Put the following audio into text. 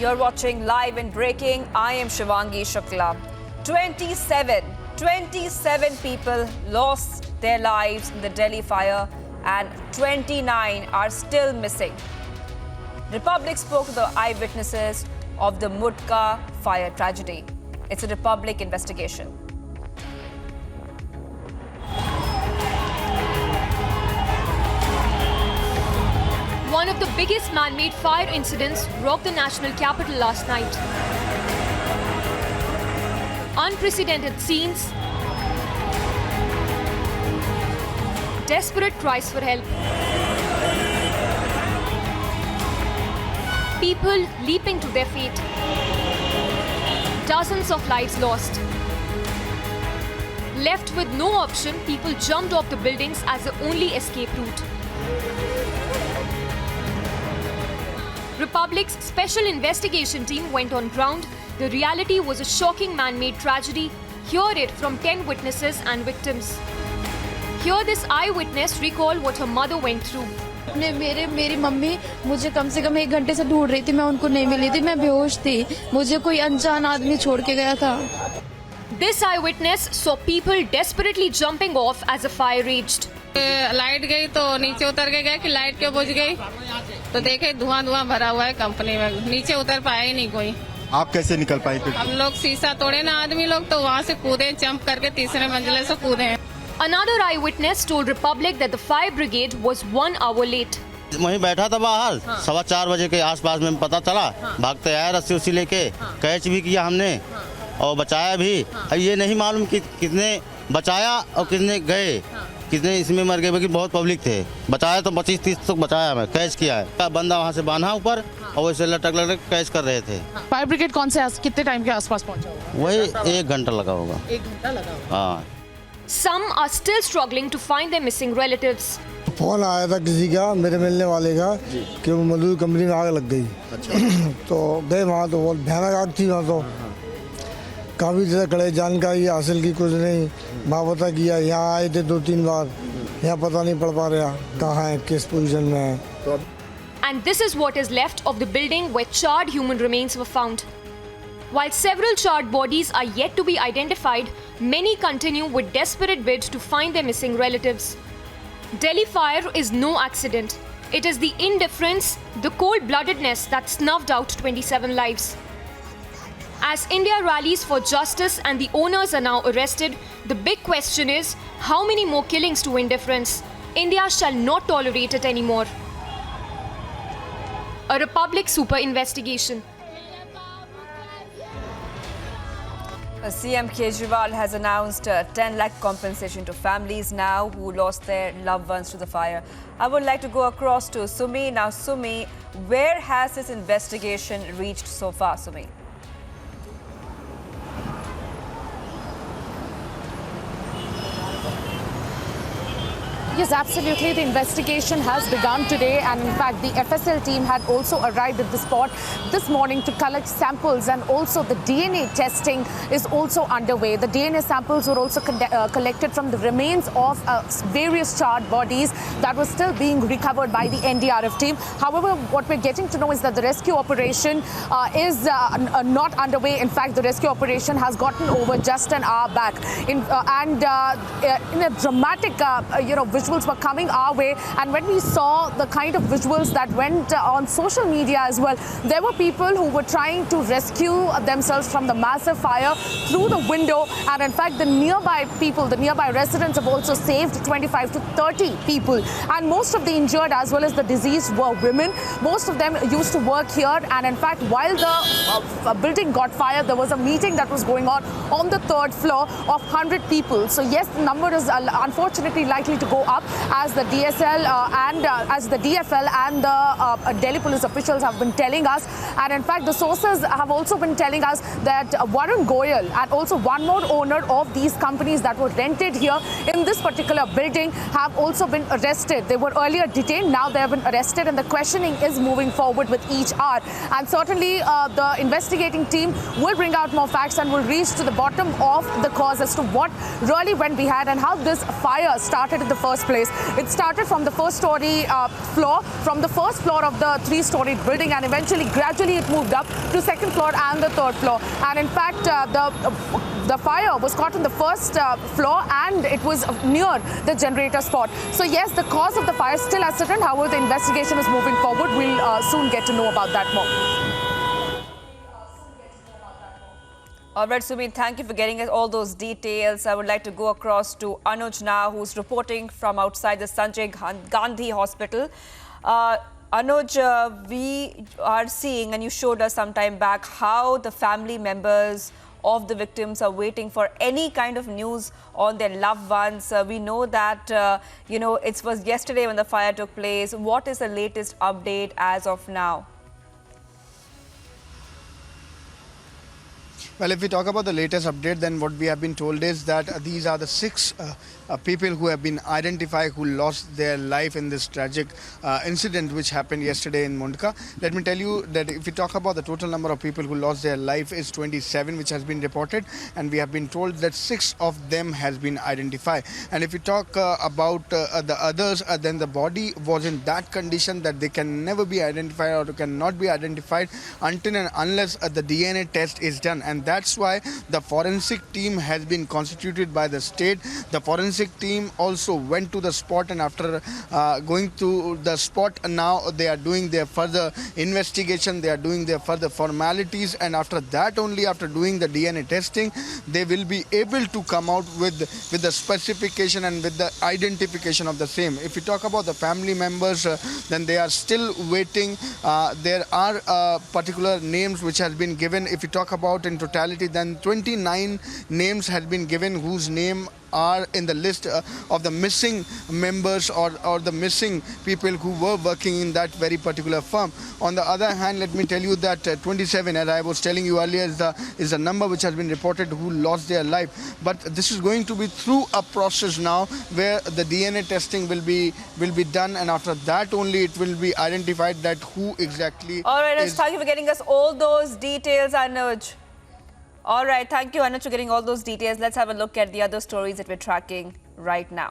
You're watching Live and Breaking. I am Shivangi Shukla. 27 people lost their lives in the Delhi fire and 29 are still missing. Republic spoke to the eyewitnesses of the Mundka fire tragedy. It's a Republic investigation. One of the biggest man-made fire incidents rocked the national capital last night. Unprecedented scenes, desperate cries for help, people leaping to their fate, dozens of lives lost. Left with no option, people jumped off the buildings as the only escape route. Republic's special investigation team went on ground. The reality was a shocking man-made tragedy. Hear it from 10 witnesses and victims. Hear this eyewitness recall what her mother went through. मेरी mummy मुझे कम से कम 1 घंटे से ढूंढ रही थी, मैं उनको नहीं मिली थी, मैं बेहोश थी, मुझे कोई अनजान आदमी छोड़ के गया था. This eyewitness saw people desperately jumping off as a fire raged. Light गई तो नीचे उतर के गया कि लाइट क्यों बुझ गई, तो देखे धुआं भरा हुआ है कंपनी में, नीचे उतर पाया ही नहीं कोई. आप कैसे निकल पाए? हम लोग शीशा तोड़े ना आदमी लोग, तो वहाँ से कूदे, जंप करके तीसरे मंजिले से कूदे. Another eyewitness told Republic that the fire brigade was 1 hour late. वहीं बैठा था बाहर, 4:15 बजे के आसपास में पता चला, भागते आया रस्सी उसी लेके, कैच भी किया हमने और बचाया भी. ये नहीं मालूम कि कितने बचाया और कितने गए, कितने इसमें मर गए, क्योंकि बहुत पब्लिक थे. बचाया तो 25-30 तक बचाया, मैं कैच किया है. बंदा वहाँ से बांधा ऊपर और वैसे लटक कैच कर रहे थे. फायर ब्रिगेड कौन से कितने टाइम के आसपास पहुँचा? वही 1 घंटा लगा होगा. 1 घंटा लगा. हाँ. Some are still struggling to find their missing relatives. Phone आया था किसी का, मेरे मिलने वाले का, कि वो मजदूर कंपनी में आग लग गई. तो गए वहाँ, तो बहुत भयानक आग थी वहाँ. तो काफ़ी देर खड़े, जानकारी हासिल की, कुछ नहीं. माँ पता किया, यहाँ आए थे 2-3 बार, यहाँ पता नहीं पड़ पा रहा कहाँ है, किस पोजीशन में है. And this is what is left of the building where charred human remains were found. While several charred bodies are yet to be identified, many continue with desperate bid to find their missing relatives. Delhi fire is no accident. It is the indifference, the cold-bloodedness that snuffed out 27 lives. As India rallies for justice and the owners are now arrested, the big question is, how many more killings to indifference? India shall not tolerate it anymore. A Republic super investigation. CM Kejriwal has announced a 10 lakh compensation to families now who lost their loved ones to the fire. I would like to go across to Sumi. Now, Sumi, where has this investigation reached so far, Sumi? Yes, absolutely. The investigation has begun today, and in fact, the FSL team had also arrived at the spot this morning to collect samples, and also the DNA testing is also underway. The DNA samples were also collected from the remains of various charred bodies that were still being recovered by the NDRF team. However, what we're getting to know is that the rescue operation is not underway. In fact, the rescue operation has gotten over just an hour back. In a dramatic, visuals were coming our way, and when we saw the kind of visuals that went on social media as well, there were people who were trying to rescue themselves from the massive fire through the window, and in fact the nearby residents have also saved 25 to 30 people, and most of the injured as well as the deceased were women. Most of them used to work here, and in fact while the building got fired, there was a meeting that was going on the 3rd floor of 100 people. So yes, the number is unfortunately likely to go up as the DSL as the DFL and the Delhi police officials have been telling us. And in fact, the sources have also been telling us that Varun Goyal and also one more owner of these companies that were rented here in this particular building have also been arrested. They were earlier detained, now they have been arrested, and the questioning is moving forward with each hour. And certainly the investigating team will bring out more facts and will reach to the bottom of the cause as to what really went behind and how this fire started in the first first place. It started from the first-story floor, from the first floor of the three-storied building, and eventually, gradually, it moved up to second floor and the third floor. And in fact, the fire was caught on the first floor, and it was near the generator spot. So yes, the cause of the fire still uncertain. However, the investigation is moving forward. We'll soon get to know about that more. All right, Sumit, thank you for getting us all those details. I would like to go across to Anuj now, who's reporting from outside the Sanjay Gandhi Hospital. Anuj, we are seeing, and you showed us some time back, how the family members of the victims are waiting for any kind of news on their loved ones. We know that, it was yesterday when the fire took place. What is the latest update as of now? Well, if we talk about the latest update, then what we have been told is that these are the 6 people who have been identified who lost their life in this tragic incident which happened yesterday in Mundka. Let me tell you that if we talk about the total number of people who lost their life is 27, which has been reported, and we have been told that 6 of them has been identified. And if we talk about the others, then the body was in that condition that they can never be identified or cannot be identified until and unless the DNA test is done. And that's why the forensic team has been constituted by the state. The forensic team also went to the spot, and after going to the spot, now they are doing their further investigation, they are doing their further formalities, and after that only, after doing the DNA testing, they will be able to come out with the specification and with the identification of the same. If we talk about the family members, then they are still waiting. There are particular names which has been given. If we talk about in totality, then 29 names has been given whose name are in the list of the missing members or the missing people who were working in that very particular firm. On the other hand, let me tell you that 27, as I was telling you earlier, is the number which has been reported who lost their life. But this is going to be through a process now where the DNA testing will be done, and after that only it will be identified that who exactly. All right, thank you for getting us all those details, Anuj. All right, thank you, Anuj, for getting all those details. Let's have a look at the other stories that we're tracking right now.